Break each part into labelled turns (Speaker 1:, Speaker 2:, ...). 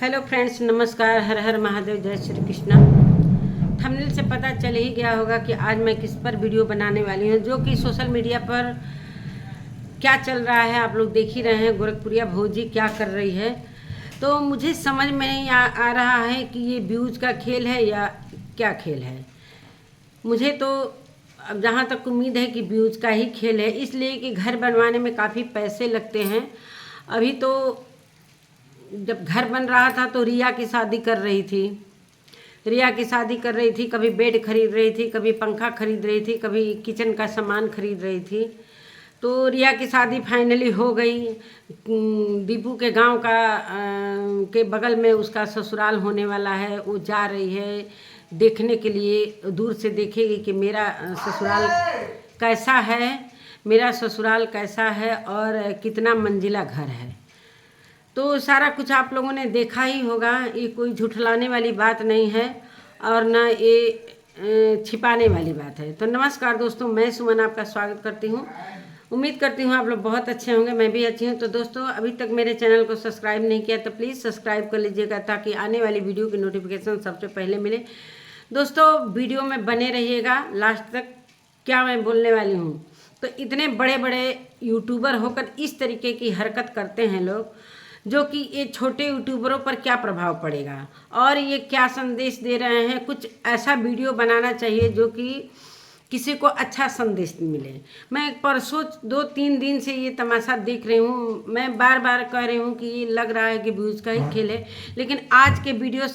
Speaker 1: Hello friends, नमस्कार। हर हर महादेव, जय Shri Krishna. Thumbnail से पता चल ही गया होगा कि आज मैं किस पर वीडियो बनाने वाली हूँ, जो कि सोशल मीडिया पर क्या चल रहा है आप लोग देख ही रहे हैं। गोरखपुरिया भौजी क्या कर रही है, तो मुझे समझ में नहीं आ रहा है कि ये व्यूज का खेल है या क्या खेल है। मुझे तो अब जहाँ तक उम्मीद है कि व्यूज का ही खेल है, इसलिए कि घर बनवाने में काफ़ी पैसे लगते हैं। अभी तो जब घर बन रहा था तो रिया की शादी कर रही थी, कभी बेड खरीद रही थी, कभी पंखा खरीद रही थी, कभी किचन का सामान खरीद रही थी। तो रिया की शादी फाइनली हो गई। दीपू के गांव का के बगल में उसका ससुराल होने वाला है। वो जा रही है देखने के लिए, दूर से देखेगी कि मेरा ससुराल कैसा है और कितना मंजिला घर है। तो सारा कुछ आप लोगों ने देखा ही होगा। ये कोई झुठलाने वाली बात नहीं है और ना ये छिपाने वाली बात है। तो नमस्कार दोस्तों, मैं सुमन आपका स्वागत करती हूँ। उम्मीद करती हूँ आप लोग बहुत अच्छे होंगे, मैं भी अच्छी हूँ। तो दोस्तों, अभी तक मेरे चैनल को सब्सक्राइब नहीं किया तो प्लीज़ सब्सक्राइब कर लीजिएगा, ताकि आने वाली वीडियो की नोटिफिकेशन सबसे पहले मिले। दोस्तों, वीडियो में बने रहिएगा लास्ट तक। क्या मैं बोलने वाली हूँ, तो इतने बड़े बड़े यूट्यूबर होकर इस तरीके की हरकत करते हैं लोग, जो कि ये छोटे यूट्यूबरों पर क्या प्रभाव पड़ेगा और ये क्या संदेश दे रहे हैं। कुछ ऐसा वीडियो बनाना चाहिए जो कि किसी को अच्छा संदेश मिले। मैं परसों 2-3 दिन से ये तमाशा देख रही हूँ। मैं बार बार कह रही हूँ कि ये लग रहा है कि व्यूज का ही खेल है, लेकिन आज के वीडियो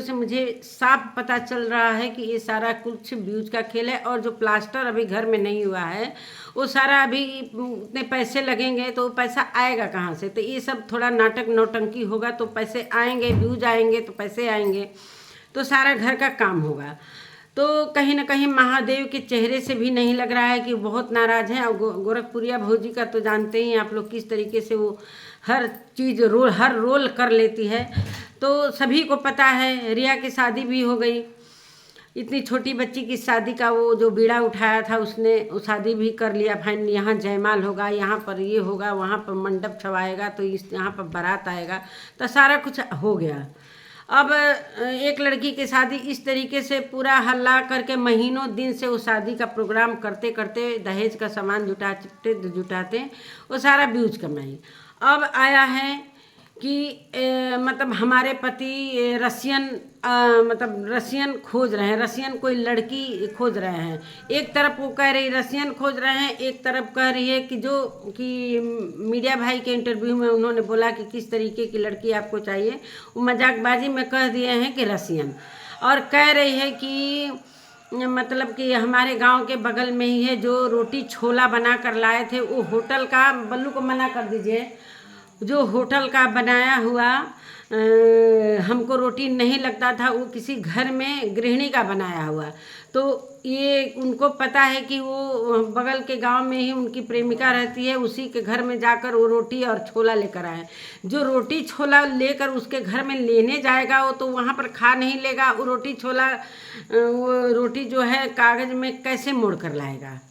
Speaker 1: से मुझे साफ पता चल रहा है कि ये सारा कुछ व्यूज का खेल है। और जो प्लास्टर अभी घर में नहीं हुआ है, वो सारा अभी उतने पैसे लगेंगे तो पैसा आएगा कहाँ से। तो ये सब थोड़ा नाटक नौटंकी होगा तो पैसे आएंगे, व्यूज आएंगे तो पैसे आएंगे, तो सारा घर का काम होगा। तो कहीं ना कहीं महादेव के चेहरे से भी नहीं लग रहा है कि बहुत नाराज़ हैं। और गोरखपुरिया भौजी का तो जानते ही आप लोग किस तरीके से वो हर चीज़ हर रोल कर लेती है। तो सभी को पता है, रिया की शादी भी हो गई। इतनी छोटी बच्ची की शादी का वो जो बीड़ा उठाया था, उसने वो शादी भी कर लिया फाइनल। यहाँ जयमाल होगा, यहाँ पर ये होगा, वहाँ पर मंडप छवाएगा, तो यहाँ पर बारात आएगा, तो सारा कुछ हो गया। अब एक लड़की की शादी इस तरीके से पूरा हल्ला करके महीनों दिन से उस शादी का प्रोग्राम करते करते, दहेज का सामान जुटाते वो सारा व्यूज कमाई। अब आया है कि मतलब हमारे पति रसियन खोज रहे हैं, रसियन कोई लड़की खोज रहे हैं। एक तरफ वो कह रही रसियन खोज रहे हैं, एक तरफ कह रही है कि मीडिया भाई के इंटरव्यू में उन्होंने बोला कि किस तरीके की लड़की आपको चाहिए। वो मजाकबाजी में कह दिए हैं कि रसियन, और कह रही है कि मतलब कि हमारे गांव के बगल में ही है, जो रोटी छोला बना कर लाए थे वो होटल का, बल्लू को मना कर दीजिए, जो होटल का बनाया हुआ हमको रोटी नहीं लगता था, वो किसी घर में गृहिणी का बनाया हुआ। तो ये उनको पता है कि वो बगल के गांव में ही उनकी प्रेमिका रहती है, उसी के घर में जाकर वो रोटी और छोला लेकर आए। जो रोटी छोला लेकर उसके घर में लेने जाएगा, वो तो वहाँ पर खा नहीं लेगा। वो रोटी जो है कागज में कैसे मोड़ कर लाएगा?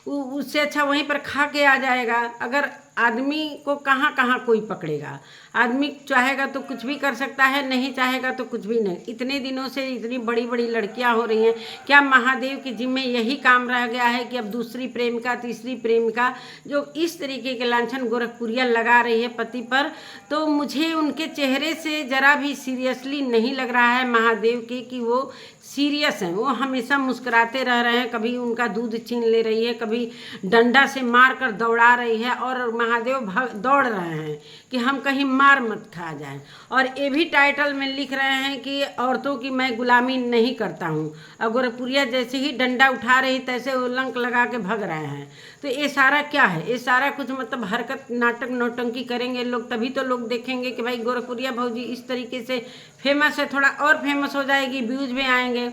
Speaker 1: उससे अच्छा वहीं पर खा के आ जाएगा। अगर आदमी को कहाँ कहाँ कोई पकड़ेगा। आदमी चाहेगा तो कुछ भी कर सकता है, नहीं चाहेगा तो कुछ भी नहीं। इतने दिनों से इतनी बड़ी बड़ी लड़कियां हो रही हैं, क्या महादेव के जिम्मे यही काम रह गया है कि अब दूसरी प्रेमिका, तीसरी प्रेमिका, जो इस तरीके के लांछन गोरखपुरिया लगा रही है पति पर। तो मुझे उनके चेहरे से जरा भी सीरियसली नहीं लग रहा है महादेव के कि वो सीरियस हैं। वो हमेशा मुस्कुराते रह रहे हैं, कभी उनका दूध छीन ले रही है, कभी डंडा से मार कर दौड़ा रही है, और महादेव दौड़ रहे हैं कि हम कहीं मार मत खा जाएं। और ये भी टाइटल में लिख रहे हैं कि औरतों की मैं गुलामी नहीं करता हूँ। और गोरखपुरिया जैसे ही डंडा उठा रही तैसे वो लंक लगा के भग रहे हैं। तो ये सारा क्या है? ये सारा कुछ मतलब हरकत, नाटक नौटंकी करेंगे लोग, तभी तो लोग देखेंगे कि भाई गोरखपुरिया भौजी इस तरीके से फेमस है। थोड़ा और फेमस हो जाएगी, व्यूज भी आएंगे।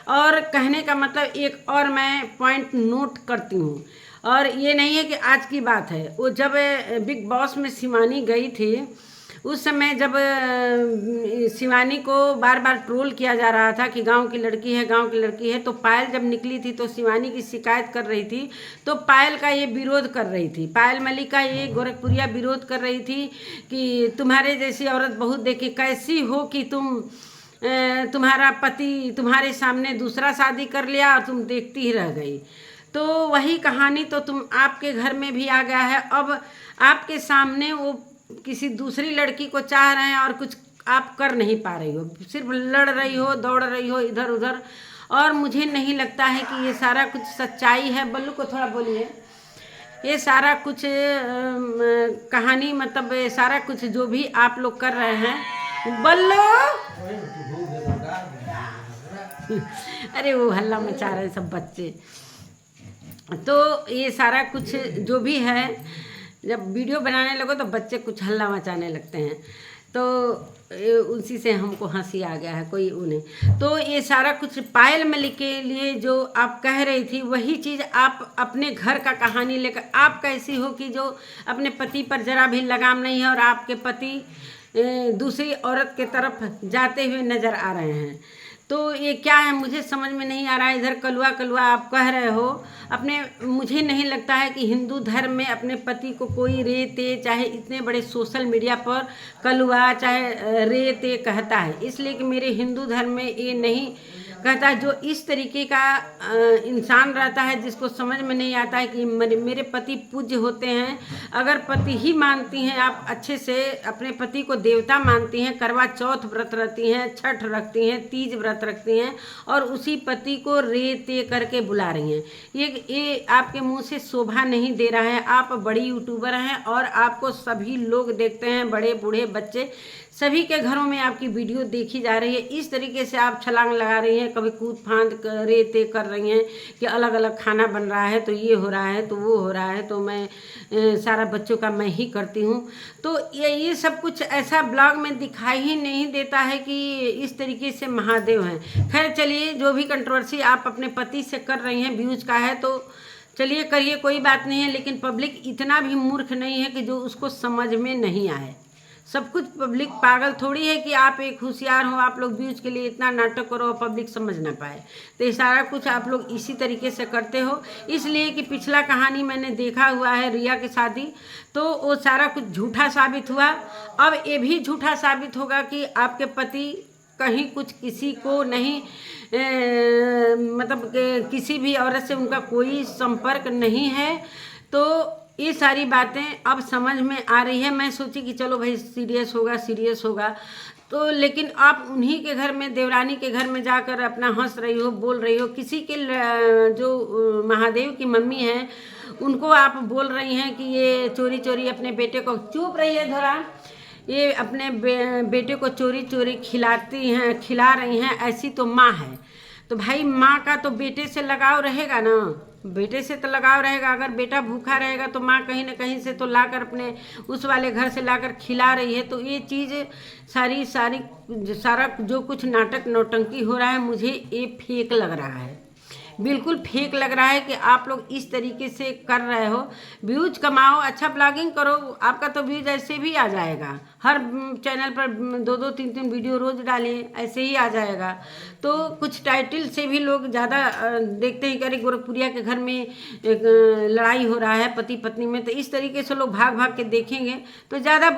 Speaker 1: और कहने का मतलब एक और मैं पॉइंट नोट करती हूँ, और ये नहीं है कि आज की बात है। वो जब बिग बॉस में शिवानी गई थी, उस समय जब शिवानी को बार बार ट्रोल किया जा रहा था कि गांव की लड़की है, गांव की लड़की है, तो पायल जब निकली थी तो शिवानी की शिकायत कर रही थी, तो पायल का ये विरोध कर रही थी, पायल मलिक का ये गोरखपुरिया विरोध कर रही थी कि तुम्हारे जैसी औरत बहुत देखी, कैसी हो कि तुम्हारा पति तुम्हारे सामने दूसरा शादी कर लिया और तुम देखती ही रह गई। तो वही कहानी तो आपके घर में भी आ गया है। अब आपके सामने वो किसी दूसरी लड़की को चाह रहे हैं और कुछ आप कर नहीं पा रही हो, सिर्फ लड़ रही हो, दौड़ रही हो इधर उधर। और मुझे नहीं लगता है कि ये सारा कुछ सच्चाई है। बल्लू को थोड़ा बोलिए। ये सारा कुछ कहानी मतलब ये सारा कुछ जो भी आप लोग कर रहे हैं, बल्लू अरे वो हल्ला मचा रहे हैं सब बच्चे। तो ये सारा कुछ जो भी है, जब वीडियो बनाने लगो तो बच्चे कुछ हल्ला मचाने लगते हैं, तो उसी से हमको हंसी आ गया है, कोई उन्हें। तो ये सारा कुछ पायल मलिक के लिए जो आप कह रही थी वही चीज़ आप अपने घर का कहानी लेकर, आप कैसी हो कि जो अपने पति पर जरा भी लगाम नहीं है और आपके पति दूसरी औरत के तरफ जाते हुए नज़र आ रहे हैं। तो ये क्या है मुझे समझ में नहीं आ रहा है। इधर कलुआ कलुआ आप कह रहे हो अपने, मुझे नहीं लगता है कि हिंदू धर्म में अपने पति को कोई रे ते, चाहे इतने बड़े सोशल मीडिया पर कलुआ चाहे रे ते कहता है, इसलिए कि मेरे हिंदू धर्म में ये नहीं कहता है। जो इस तरीके का इंसान रहता है जिसको समझ में नहीं आता है कि मेरे पति पूज्य होते हैं। अगर पति ही मानती हैं आप, अच्छे से अपने पति को देवता मानती हैं, करवा चौथ व्रत रखती हैं, छठ रखती हैं, तीज व्रत रखती हैं और उसी पति को रे ते करके बुला रही हैं, ये आपके मुंह से शोभा नहीं दे रहा है। आप बड़ी यूट्यूबर हैं और आपको सभी लोग देखते हैं, बड़े बूढ़े बच्चे सभी के घरों में आपकी वीडियो देखी जा रही है। इस तरीके से आप छलांग लगा रही हैं, कभी कूद फांद रे ते कर रही हैं कि अलग अलग खाना बन रहा है तो ये हो रहा है तो वो हो रहा है, तो मैं सारा बच्चों का मैं ही करती हूँ। तो ये सब कुछ ऐसा ब्लॉग में दिखाई ही नहीं देता है कि इस तरीके से महादेव हैं। खैर चलिए, जो भी कंट्रोवर्सी आप अपने पति से कर रही हैं व्यूज का है तो चलिए करिए, कोई बात नहीं है। लेकिन पब्लिक इतना भी मूर्ख नहीं है कि जो उसको समझ में नहीं आए। सब कुछ पब्लिक पागल थोड़ी है कि आप एक होशियार हो, आप लोग व्यूज के लिए इतना नाटक करो और पब्लिक समझ ना पाए। तो ये सारा कुछ आप लोग इसी तरीके से करते हो, इसलिए कि पिछला कहानी मैंने देखा हुआ है रिया की शादी, तो वो सारा कुछ झूठा साबित हुआ। अब ये भी झूठा साबित होगा कि आपके पति कहीं कुछ किसी को नहीं मतलब किसी भी औरत से उनका कोई संपर्क नहीं है। तो ये सारी बातें अब समझ में आ रही है। मैं सोची कि चलो भाई सीरियस होगा, तो लेकिन आप उन्हीं के घर में, देवरानी के घर में जाकर अपना हंस रही हो, बोल रही हो। किसी के जो महादेव की मम्मी हैं उनको आप बोल रही हैं कि ये चोरी चोरी अपने बेटे को, चुप रही है धरा, ये अपने बेटे को चोरी चोरी खिला रही हैं। ऐसी तो माँ है, तो भाई माँ का तो बेटे से लगाव रहेगा ना, बेटे से तो लगाव रहेगा। अगर बेटा भूखा रहेगा तो माँ कहीं ना कहीं से तो लाकर अपने उस वाले घर से लाकर खिला रही है। तो ये चीज़ सारा जो कुछ नाटक नौटंकी हो रहा है, मुझे ये फेक लग रहा है, बिल्कुल फेक लग रहा है कि आप लोग इस तरीके से कर रहे हो। व्यूज कमाओ, अच्छा ब्लॉगिंग करो, आपका तो व्यूज ऐसे भी आ जाएगा। हर चैनल पर 2-2 3-3 वीडियो रोज़ डालिए, ऐसे ही आ जाएगा। तो कुछ टाइटल से भी लोग ज़्यादा देखते हैं कि अरे गोरखपुरिया के घर में एक लड़ाई हो रहा है पति पत्नी में, तो इस तरीके से लोग भाग भाग के देखेंगे तो ज़्यादा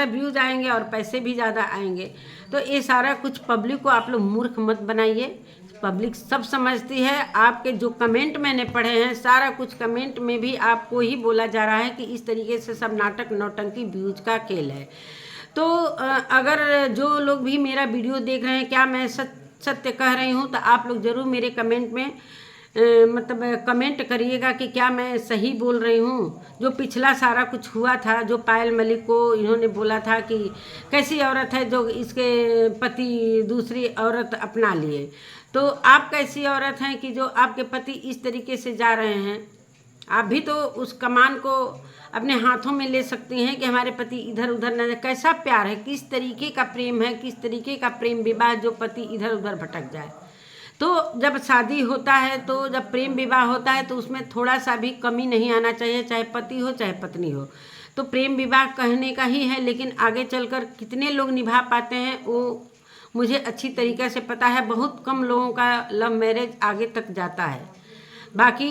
Speaker 1: व्यूज आएंगे और पैसे भी ज़्यादा आएंगे। तो ये सारा कुछ पब्लिक को आप लोग मूर्ख मत बनाइए, पब्लिक सब समझती है। आपके जो कमेंट मैंने पढ़े हैं, सारा कुछ कमेंट में भी आपको ही बोला जा रहा है कि इस तरीके से सब नाटक नौटंकी व्यूज का खेल है। तो अगर जो लोग भी मेरा वीडियो देख रहे हैं, क्या मैं सत्य कह रही हूँ, तो आप लोग ज़रूर मेरे कमेंट में मतलब कमेंट करिएगा कि क्या मैं सही बोल रही हूँ। जो पिछला सारा कुछ हुआ था, जो पायल मलिक को इन्होंने बोला था कि कैसी औरत है जो इसके पति दूसरी औरत अपना लिए, तो आप कैसी औरत हैं कि जो आपके पति इस तरीके से जा रहे हैं। आप भी तो उस कमान को अपने हाथों में ले सकती हैं कि हमारे पति इधर उधर न, कैसा प्यार है, किस तरीके का प्रेम है, किस तरीके का प्रेम विवाह जो पति इधर उधर भटक जाए। तो जब शादी होता है, तो जब प्रेम विवाह होता है, तो उसमें थोड़ा सा भी कमी नहीं आना चाहिए, चाहे पति हो चाहे पत्नी हो। तो प्रेम विवाह कहने का ही है, लेकिन आगे चलकर कितने लोग निभा पाते हैं वो मुझे अच्छी तरीक़े से पता है। बहुत कम लोगों का लव मैरिज आगे तक जाता है, बाकी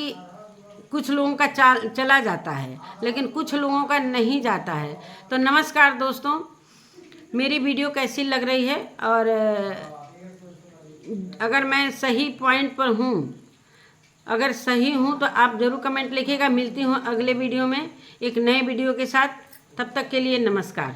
Speaker 1: कुछ लोगों का चला जाता है, लेकिन कुछ लोगों का नहीं जाता है। तो नमस्कार दोस्तों, मेरी वीडियो कैसी लग रही है, और अगर मैं सही पॉइंट पर हूँ, अगर सही हूँ तो आप ज़रूर कमेंट लिखिएगा। मिलती हूँ अगले वीडियो में एक नए वीडियो के साथ। तब तक के लिए नमस्कार।